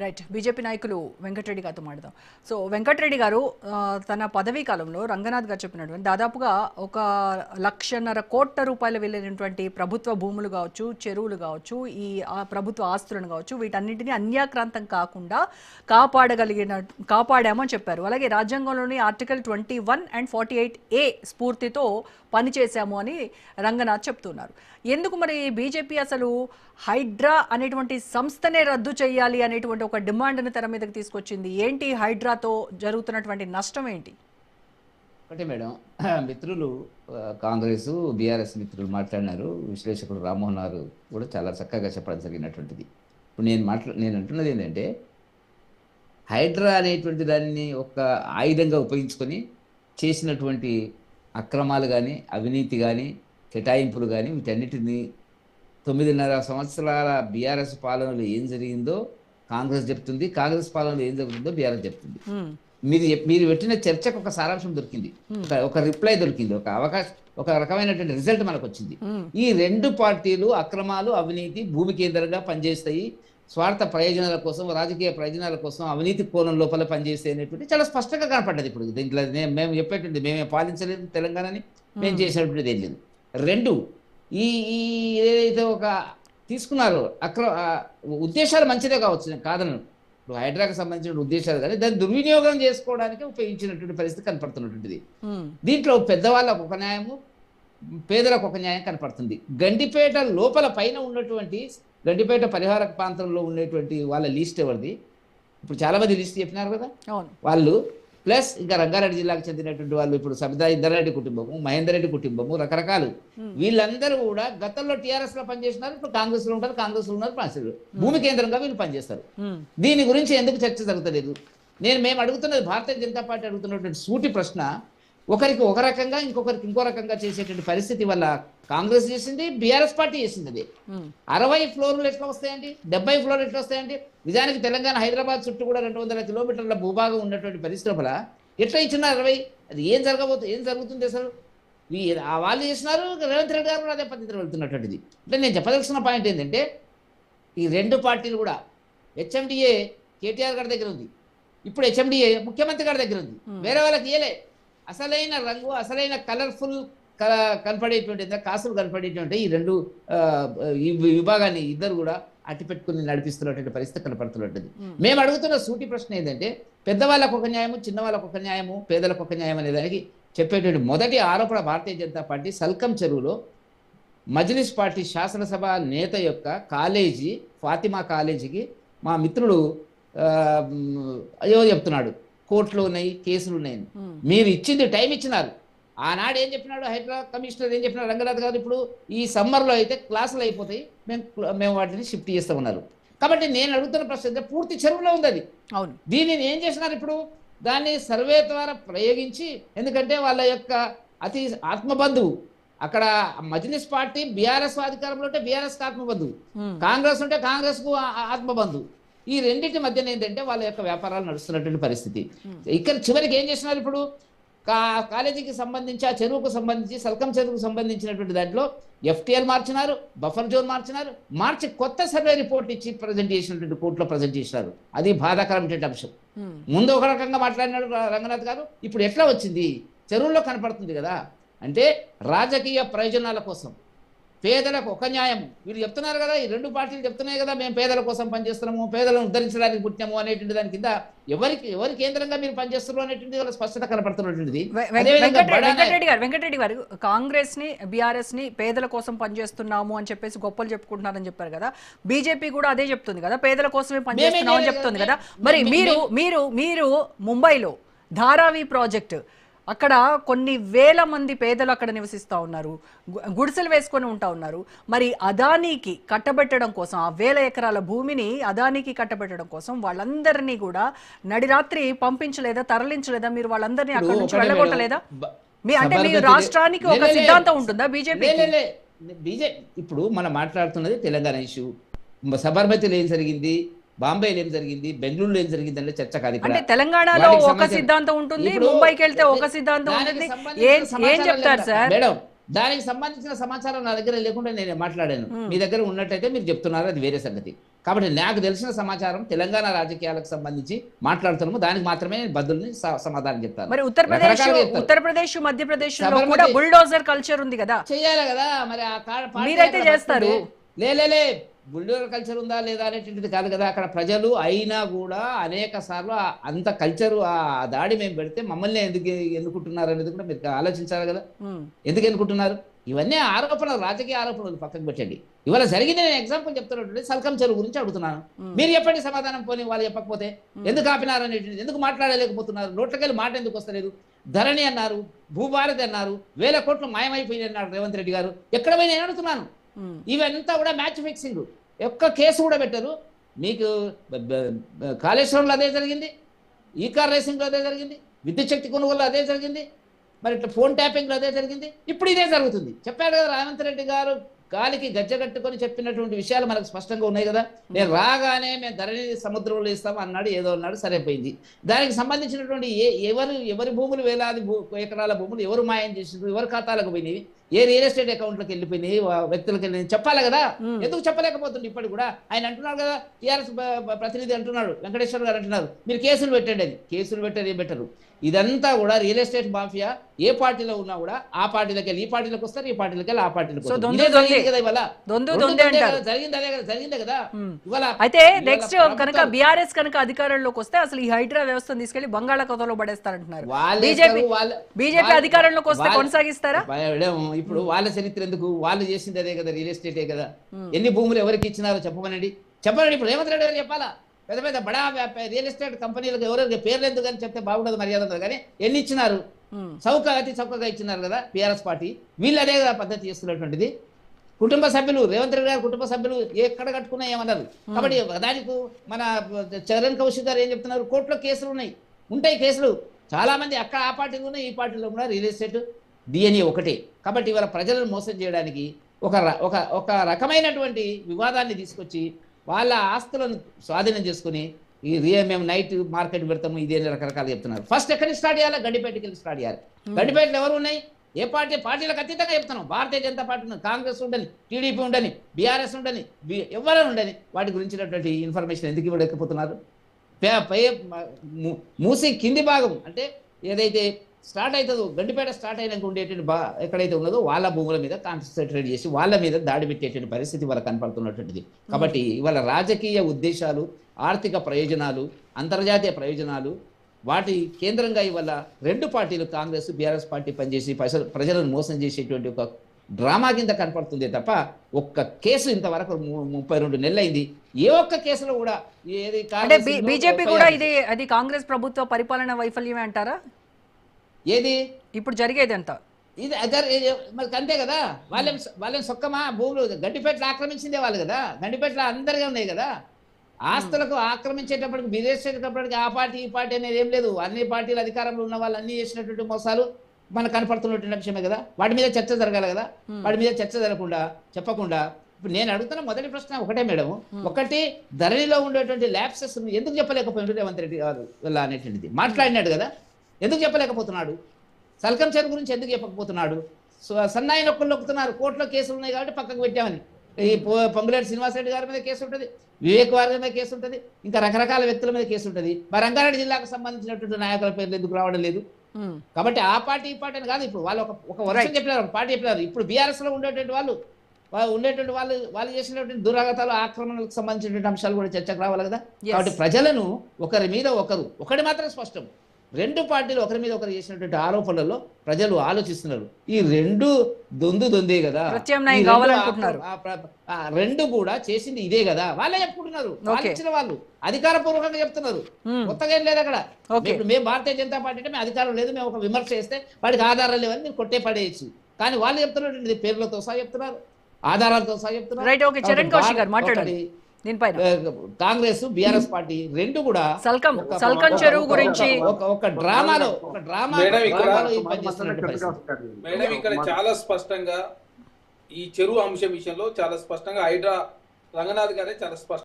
Right. BJP నాయకులు వెంకటరెడ్డి గారితో మాట్లాడదాం. సో వెంకటరెడ్డి గారు తన పదవీ కాలంలో రంగనాథ్ గారు చెప్పినటువంటి దాదాపుగా ఒక 1,50,000 కోట్ల రూపాయలు వెళ్ళినటువంటి ప్రభుత్వ భూములు కావచ్చు, చెరువులు కావచ్చు, ఈ ప్రభుత్వ ఆస్తులను కావచ్చు, వీటన్నింటినీ అన్యాక్రాంతం కాకుండా కాపాడామని చెప్పారు. అలాగే రాజ్యాంగంలోని ఆర్టికల్ 21 అండ్ 48A స్ఫూర్తితో పనిచేశాము అని రంగనాథ్ చెప్తున్నారు. ఎందుకు మరి బీజేపీ అసలు హైడ్రా అనేటువంటి సంస్థనే రద్దు చేయాలి అనేటువంటి ఒక డిమాండ్ని తెర మీదకి తీసుకొచ్చింది? ఏంటి హైడ్రాతో జరుగుతున్నటువంటి నష్టం ఏంటి? ఒకటే మేడం, మిత్రులు కాంగ్రెస్ బీఆర్ఎస్ మిత్రులు మాట్లాడినారు, విశ్లేషకుడు రామ్మోహన్ గారు కూడా చాలా చక్కగా చెప్పడం జరిగినటువంటిది. ఇప్పుడు నేను అంటున్నది ఏంటంటే, హైడ్రా అనేటువంటి దాన్ని ఒక ఆయుధంగా ఉపయోగించుకొని చేసినటువంటి అక్రమాలు కానీ, అవినీతి కానీ, కేటాయింపులు కానీ, వీటన్నిటిని 9.5 సంవత్సరాల బీఆర్ఎస్ పాలనలో ఏం జరిగిందో కాంగ్రెస్ చెప్తుంది, కాంగ్రెస్ పాలనలో ఏం జరుగుతుందో బీఆర్ఎస్ చెప్తుంది. మీరు పెట్టిన చర్చకు ఒక సారాంశం దొరికింది, ఒక రిప్లై దొరికింది, ఒక రకమైనటువంటి రిజల్ట్ మనకు వచ్చింది. ఈ రెండు పార్టీలు అక్రమాలు, అవినీతి, భూమి కేంద్రంగా పనిచేస్తాయి, స్వార్థ ప్రయోజనాల కోసం, రాజకీయ ప్రయోజనాల కోసం అవినీతి కోణం లోపల పనిచేస్తాయి అనేటువంటి చాలా స్పష్టంగా కనపడ్డది. ఇప్పుడు దీంట్లో మేము చెప్పేటువంటి మేమే పాలించలేదు తెలంగాణని, మేము చేసినటువంటిది ఏం లేదు. రెండు, ఈ ఏదైతే ఒక తీసుకున్నారో ఉద్దేశాలు మంచిదే కావచ్చు, నేను కాదను. ఇప్పుడు హైడ్రాకి సంబంధించిన ఉద్దేశాలు కానీ దాన్ని దుర్వినియోగం చేసుకోవడానికి ఉపయోగించినటువంటి పరిస్థితి కనపడుతున్నటువంటిది. దీంట్లో పెద్దవాళ్ళకు ఒక న్యాయము, పేదలకు ఒక న్యాయం కనపడుతుంది. గండిపేట లోపల పైన ఉన్నటువంటి గండిపేట పరిహార ప్రాంతంలో ఉండేటువంటి వాళ్ళ లిస్ట్ ఎవరిది? ఇప్పుడు చాలా మంది లిస్ట్ చెప్పినారు కదా వాళ్ళు, ప్లస్ ఇంకా రంగారెడ్డి జిల్లాకు చెందినటువంటి వాళ్ళు, ఇప్పుడు సబితా ఇందర్రెడ్డి కుటుంబము, మహేందర్ రెడ్డి కుటుంబము, రకరకాలు, వీళ్ళందరూ కూడా గతంలో టీఆర్ఎస్ లో పనిచేస్తున్నారు, ఇప్పుడు కాంగ్రెస్ లో ఉంటారు, కాంగ్రెస్ లో ఉన్నారు, భూమి కేంద్రంగా వీళ్ళు పనిచేస్తారు. దీని గురించి ఎందుకు చర్చ జరుగుతలేదు? మేము అడుగుతున్నది, భారతీయ జనతా పార్టీ అడుగుతున్నటువంటి సూటి ప్రశ్న, ఒకరికి ఒక రకంగా ఇంకొకరికి ఇంకో రకంగా చేసేటువంటి పరిస్థితి వల్ల కాంగ్రెస్ చేసింది, బీఆర్ఎస్ పార్టీ చేసింది. అది 60 ఫ్లోర్లు ఎట్లా వస్తాయండి, 70 ఫ్లోర్లు ఎట్లా వస్తాయండి? నిజానికి తెలంగాణ హైదరాబాద్ చుట్టూ కూడా 200 కిలోమీటర్ల భూభాగం ఉన్నటువంటి పరిశ్రమల ఎట్లా ఇచ్చిన 60? అది ఏం జరుగుతుంది అసలు? వాళ్ళు చేసినారు, రేవంత్ రెడ్డి గారు అదే పద్ధతిలో వెళ్తున్నటువంటిది. అంటే నేను చెప్పదలసిన పాయింట్ ఏంటంటే, ఈ రెండు పార్టీలు కూడా, హెచ్ఎండిఏ కేటీఆర్ గారి దగ్గర ఉంది, ఇప్పుడు హెచ్ఎండిఏ ముఖ్యమంత్రి గారి దగ్గర ఉంది, వేరే వాళ్ళకి ఇయలే. అసలైన రంగు, అసలైన కలర్ఫుల్ కనపడేటువంటి, కాసులు కనపడేటువంటి ఈ రెండు ఈ విభాగాన్ని ఇద్దరు కూడా అట్టి పెట్టుకుని నడిపిస్తున్నటువంటి పరిస్థితి కనపడుతున్నట్టుంది. మేము అడుగుతున్న సూటి ప్రశ్న ఏంటంటే, పెద్దవాళ్ళకు ఒక న్యాయము, చిన్నవాళ్ళకు ఒక న్యాయము, పేదలకు ఒక న్యాయం అనే దానికి చెప్పేటువంటి మొదటి ఆరోపణ భారతీయ జనతా పార్టీ సల్కం చెరువులో మజ్లిస్ పార్టీ శాసనసభ నేత యొక్క కాలేజీ, ఫాతిమా కాలేజీకి మా మిత్రుడు అయ్యో చెప్తున్నాడు, కోర్టులు ఉన్నాయి, కేసులు ఉన్నాయని. మీరు ఇచ్చింది టైం ఇచ్చినారు. ఆనాడు ఏం చెప్పినాడు హైదరాబాద్ కమిషనర్, ఏం చెప్పినాడు రంగనాథ్ గారు, ఇప్పుడు ఈ సమ్మర్లో అయితే క్లాసులు అయిపోతాయి, మేము వాటిని షిఫ్ట్ చేస్తామన్నారు. కాబట్టి నేను అడుగుతున్న ప్రశ్న, పూర్తి చెరువులో ఉంది అది. దీనిని ఏం చేసినారు ఇప్పుడు? దాన్ని సర్వే ద్వారా ప్రయోగించి, ఎందుకంటే వాళ్ళ యొక్క అతి ఆత్మబంధువు అక్కడ మజ్లిస్ పార్టీ, బీఆర్ఎస్ అధికారంలో ఉంటే బీఆర్ఎస్ ఆత్మబంధువు, కాంగ్రెస్ ఉంటే కాంగ్రెస్ కు ఆత్మబంధువు. ఈ రెండింటి మధ్యన ఏంటంటే వాళ్ళ యొక్క వ్యాపారాలు నడుస్తున్నటువంటి పరిస్థితి. ఇక్కడ చివరికి ఏం చేసినారు? ఇప్పుడు కాలేజీకి సంబంధించి, ఆ చెరువుకు సంబంధించి, సల్కం చెరువుకు సంబంధించినటువంటి దాంట్లో ఎఫ్టీఎల్ మార్చినారు, బఫర్ జోన్ మార్చి కొత్త సర్వే రిపోర్ట్ ఇచ్చి ప్రజెంట్ చేసినటువంటి కోర్టులో ప్రజెంట్ చేసినారు. అది బాధాకరమైనటువంటి అంశం. ముందు ఒక రకంగా మాట్లాడినాడు రంగనాథ్ గారు, ఇప్పుడు ఎట్లా వచ్చింది? చెరువుల్లో కనపడుతుంది కదా. అంటే రాజకీయ ప్రయోజనాల కోసం పేదలకు ఒక న్యాయము వీళ్ళు చెప్తున్నారు కదా, ఈ రెండు పార్టీలు చెప్తున్నాయి కదా, మేము పేదల కోసం పనిచేస్తున్నాము, పేదలను ఉద్ధరించడానికి పుట్టాము అనేటువంటి దాని కింద ఎవరి కేంద్రంగా మీరు పనిచేస్తారు అనేటువంటి వాళ్ళ స్పష్టత కనపడుతున్నటువంటిది. వెంకటరెడ్డి గారు కాంగ్రెస్ ని, బీఆర్ఎస్ ని పేదల కోసం పనిచేస్తున్నాము అని చెప్పేసి గొప్పలు చెప్పుకుంటున్నారని చెప్పారు కదా, బీజేపీ కూడా అదే చెప్తుంది కదా, పేదల కోసమే పనిచేస్తున్నాము అని చెప్తుంది కదా. మరి మీరు ముంబైలో ధారావి ప్రాజెక్టు, అక్కడ కొన్ని వేల మంది పేదలు అక్కడ నివసిస్తూ ఉన్నారు, గుడిసెలు వేసుకొని ఉంటా ఉన్నారు. మరి అదానికి కట్టబెట్టడం కోసం, ఆ 1000 ఎకరాల భూమిని అదానికి కట్టబెట్టడం కోసం వాళ్ళందరినీ కూడా నడిరాత్రి పంపించలేదా, తరలించలేదా? మీరు వాళ్ళందరినీ అక్కడ నుంచి వెళ్ళగొట్టలేదా? అంటే మీ రాష్ట్రానికి ఒక సిద్ధాంతం ఉంటుందా బీజేపీ? ఇప్పుడు మనం మాట్లాడుతున్నది తెలంగాణ ఇష్యూ. సబర్మతిలో ఏం జరిగింది, బాంబేలో ఏం జరిగింది, బెంగళూరులో ఏం జరిగింది అంటే చర్చ కాదు. అంటే తెలంగాణలో ఒక సిద్ధాంతం ఉంటుంది, ముంబైకి వెళ్తే ఒక సిద్ధాంతం ఉంటుంది. ఏం చెప్తారు సార్ మేడం? దానికి సంబంధించిన సమాచారం నా దగ్గర లేకుండా నేను మాట్లాడాను. మీ దగ్గర ఉన్నట్టయితే మీరు చెప్తున్నారు, అది వేరే సంగతి. కాబట్టి నాకు తెలిసిన సమాచారం తెలంగాణ రాజకీయాలకు సంబంధించి మాట్లాడుతున్నాము, దానికి మాత్రమే బదుల్ని సమాధానం చెప్తాను. మరి ఉత్తరప్రదేశ్ మధ్యప్రదేశ్ లో సబర్మతి కూడా బుల్డోజర్ కల్చర్ ఉంది కదా, చెయ్యాలి కదా. మరి ఆ మీరైతే చేస్తారు. లే బుల్డోజర్ కల్చర్ ఉందా లేదా అనేటువంటిది కాదు కదా. అక్కడ ప్రజలు అయినా కూడా అనేక సార్లు అంత కల్చరు ఆ దాడి మేము పెడితే మమ్మల్ని ఎందుకు ఎన్నుకుంటున్నారు అనేది కూడా మీరు ఆలోచించాలి కదా. ఎందుకు ఎన్నుకుంటున్నారు? ఇవన్నీ ఆరోపణలు, రాజకీయ ఆరోపణలు పక్కకు పెట్టండి. ఇవాళ జరిగింది నేను ఎగ్జాంపుల్ చెప్తున్నటువంటి సల్కం చెరువు గురించి అడుగుతున్నాను. మీరు చెప్పండి సమాధానం. పోనీ వాళ్ళు చెప్పకపోతే ఎందుకు ఆపినారు అనేటువంటిది, ఎందుకు మాట్లాడలేకపోతున్నారు? నోట్లకెళ్ళి మాట ఎందుకు వస్తలేదు? ధరణి అన్నారు, భూభారతి అన్నారు, 1000 కోట్లు మాయమైపోయింది అన్నారు రేవంత్ రెడ్డి గారు. ఎక్కడ పోయి నేను అడుగుతున్నాను. ఇవంతా కూడా మ్యాచ్ ఫిక్సింగ్. ఒక్క కేసు కూడా పెట్టరు. మీకు కాళేశ్వరంలో అదే జరిగింది, ఈ కార్ రేసింగ్లో అదే జరిగింది, విద్యుత్ శక్తి కొనుగోలు అదే జరిగింది, మరి ఇట్లా ఫోన్ ట్యాపింగ్లో అదే జరిగింది, ఇప్పుడు ఇదే జరుగుతుంది. చెప్పాడు కదా రేవంత్ రెడ్డి గారు, గాలికి గజ్జగట్టుకొని చెప్పినటువంటి విషయాలు మనకు స్పష్టంగా ఉన్నాయి కదా. నేను రాగానే మేము ధరణి సముద్రంలో ఇస్తాము అన్నాడు, ఏదో అన్నాడు, సరిపోయింది. దానికి సంబంధించినటువంటి ఎవరి భూములు, వేలాది ఎకరాల భూములు ఎవరు మాయం చేసిండ్రు, ఎవరి ఖాతాలకు పోయినవి, ఏ రియల్ ఎస్టేట్ అకౌంట్లకు వెళ్ళిపోయినాయి, వ్యక్తులకు వెళ్ళినాయి చెప్పాలి కదా. ఎందుకు చెప్పలేకపోతుంది? ఇప్పటికి కూడా ఆయన అంటున్నారు కదా, టీఆర్ఎస్ ప్రతినిధి అంటున్నాడు, వెంకటేశ్వర గారు అంటున్నారు, మీరు కేసులు పెట్టండి. అది కేసులు పెట్టారు, ఏం పెట్టరు. ఇదంతా కూడా రియల్ ఎస్టేట్ మాఫియా ఏ పార్టీలో ఉన్నా కూడా ఆ పార్టీలకు వెళ్ళి ఈ పార్టీలకు వస్తారు, ఈ పార్టీలకు వెళ్ళి ఆ పార్టీలకు జరిగిందే కదా ఇవాళ. అయితే నెక్స్ట్ కనుక బీఆర్ఎస్ కనుక అధికారంలోకి వస్తే అసలు ఈ హైడ్రా వ్యవస్థను తీసుకెళ్లి బంగాళాఖాతంలో పడేస్తారంటున్నారు. బీజేపీ అధికారంలోకి వస్తే కొనసాగిస్తారా? ఇప్పుడు వాళ్ళ చరిత్ర ఎందుకు? వాళ్ళు చేసింది అదే కదా, రియల్ ఎస్టేటే కదా. ఎన్ని భూములు ఎవరికి ఇచ్చినారో చెప్పమనండి. ఇప్పుడు రేవంత్ రెడ్డి గారు చెప్పాలా? పెద్ద పెద్ద బడా రియల్ ఎస్టేట్ కంపెనీలకు ఎవరెవరికి పేర్లు ఎందుకు అని చెప్తే బాగుండదు, మర్యాద ఉండదు. కానీ ఎన్ని ఇచ్చినారు? అతి చౌకగా ఇచ్చినారు కదా టీఆర్ఎస్ పార్టీ. వీళ్ళు అదే కదా పద్ధతి చేస్తున్నటువంటిది. కుటుంబ సభ్యులు, రేవంత్ రెడ్డి గారు కుటుంబ సభ్యులు ఎక్కడ కట్టుకున్నా ఏమన్నారు. కాబట్టి దానికి మన చరణ్ కౌశిక్ గారు ఏం చెప్తున్నారు, కోర్టులో కేసులు ఉంటాయి కేసులు చాలా మంది అక్కడ ఆ పార్టీలో ఉన్నాయి, ఈ పార్టీలో కూడా రియల్ ఎస్టేట్ డిఎన్ఏ ఒకటే. కాబట్టి ఇవాళ ప్రజలను మోసం చేయడానికి ఒక రకమైనటువంటి వివాదాన్ని తీసుకొచ్చి వాళ్ళ ఆస్తులను స్వాధీనం చేసుకుని మేము నైట్ మార్కెట్ పెడతాము, ఇదే రకరకాలు చెప్తున్నారు. ఫస్ట్ ఎక్కడి నుంచి స్టార్ట్ చేయాలి? గండిపేటకి వెళ్ళి స్టార్ట్ చేయాలి. గండిపేటలో ఎవరు ఉన్నాయి? ఏ పార్టీలకు అతీతంగా చెప్తున్నాం. భారతీయ జనతా పార్టీ ఉండని, కాంగ్రెస్ ఉండని, టీడీపీ ఉండని, బీఆర్ఎస్ ఉండని, ఎవరైనా ఉండని, వాటి గురించినటువంటి ఇన్ఫర్మేషన్ ఎందుకు ఇవ్వలేకపోతున్నారు? మూసి కింది భాగం అంటే ఏదైతే స్టార్ట్ అవుతుందో, గండిపేట స్టార్ట్ అయినాక ఉండేటువంటి ఎక్కడైతే ఉన్నదో వాళ్ళ భూముల మీద కాన్సన్ట్రేట్ చేసి వాళ్ళ మీద దాడి పెట్టేటువంటి పరిస్థితి వాళ్ళ కనపడుతున్నటువంటిది. కాబట్టి ఇవాళ రాజకీయ ఉద్దేశాలు, ఆర్థిక ప్రయోజనాలు, అంతర్జాతీయ ప్రయోజనాలు, వాటి కేంద్రంగా ఇవాళ రెండు పార్టీలు, కాంగ్రెస్ బీఆర్ఎస్ పార్టీ పనిచేసి ప్రజలను మోసం చేసేటువంటి ఒక డ్రామా కింద కనపడుతుంది తప్ప ఒక్క కేసు ఇంతవరకు 32 నెలలు అయింది. ఏ ఒక్క కేసులో కూడా ఏది బీజేపీ కూడా అది కాంగ్రెస్ ప్రభుత్వ పరిపాలన వైఫల్యమే అంటారా? ఏది ఇప్పుడు జరిగేది అంత ఇది మరి అంతే కదా. వాళ్ళని సొక్కమా భూములు గండిపేటలో ఆక్రమించిందే వాళ్ళు కదా. గండిపేటలో అందరిగా ఉన్నాయి కదా. ఆస్తులకు ఆక్రమించేటప్పటికి బెదిరించేటప్పటికి ఆ పార్టీ ఈ పార్టీ అనేది ఏం లేదు. అన్ని పార్టీలు అధికారంలో ఉన్న వాళ్ళు అన్ని చేసినటువంటి మోసాలు మనకు కనపడుతున్నటువంటి అంశమే కదా. వాటి మీద చర్చ జరగాలి కదా. వాటి మీద చర్చ జరగకుండా చెప్పకుండా ఇప్పుడు నేను అడుగుతున్న మొదటి ప్రశ్న ఒకటే మేడం, ఒకటి ధరణిలో ఉండేటువంటి ల్యాప్సెస్ ఎందుకు చెప్పలేకపోయినాడు రేవంత్ రెడ్డి గారు అనేటువంటిది మాట్లాడినాడు కదా, ఎందుకు చెప్పలేకపోతున్నాడు? సల్కం చెరువు గురించి ఎందుకు చెప్పకపోతున్నాడు? సన్నాయి నొక్కులు నొక్కుతున్నారు, కోర్టులో కేసులు ఉన్నాయి కాబట్టి పక్కకు పెట్టామని. ఈ పొంగులేటి శ్రీనివాసరెడ్డి గారి మీద కేసు ఉంటుంది, వివేక్ వారి మీద కేసు ఉంటుంది, ఇంకా రకరకాల వ్యక్తుల మీద కేసు ఉంటుంది. మరి రంగారెడ్డి జిల్లాకు సంబంధించినటువంటి నాయకుల పేర్లు ఎందుకు రావడం లేదు? కాబట్టి ఆ పార్టీ ఈ పార్టీ అని కాదు. ఇప్పుడు వాళ్ళు ఒక వర్షం చెప్పినారు, ఒక పార్టీ చెప్పినారు. ఇప్పుడు బీఆర్ఎస్ లో ఉండేటువంటి వాళ్ళు చేసినటువంటి దురాగతాలు, ఆక్రమణలకు సంబంధించినటువంటి అంశాలు కూడా చర్చకు రావాలి కదా. కాబట్టి ప్రజలను ఒకరి మీద ఒకటి మాత్రం స్పష్టం, రెండు పార్టీలు ఒకరి మీద ఒకరు చేసినటువంటి ఆరోపణలలో ప్రజలు ఆలోచిస్తున్నారు. ఈ రెండు దొందే కదా, రెండు కూడా చేసింది ఇదే కదా. వాళ్ళే చెప్పుకుంటున్నారు, వాళ్ళు ఇచ్చిన వాళ్ళు అధికారపూర్వకంగా చెప్తున్నారు. కొత్తగా ఏం లేదు అక్కడ. ఇప్పుడు మేము భారతీయ జనతా పార్టీ అంటే మేము అధికారం లేదు, మేము ఒక విమర్శ చేస్తే వాడికి ఆధారాలు లేవని మీరు కొట్టే పడేయచ్చు. కానీ వాళ్ళు చెప్తున్నటువంటి పేర్లతో సహా చెప్తున్నారు, ఆధారాలతో సహా చెప్తున్నారు. కాంగ్రెస్ బీఆర్ఎస్ పార్టీ రెండు కూడా సల్కం చెరువు గురించి ఒక డ్రామాలో మేడం ఇక్కడ చాలా స్పష్టంగా ఈ చెరువు అంశం విషయంలో చాలా స్పష్టంగా హైడ్రా రంగనాథ్ గారే చాలా స్పష్టంగా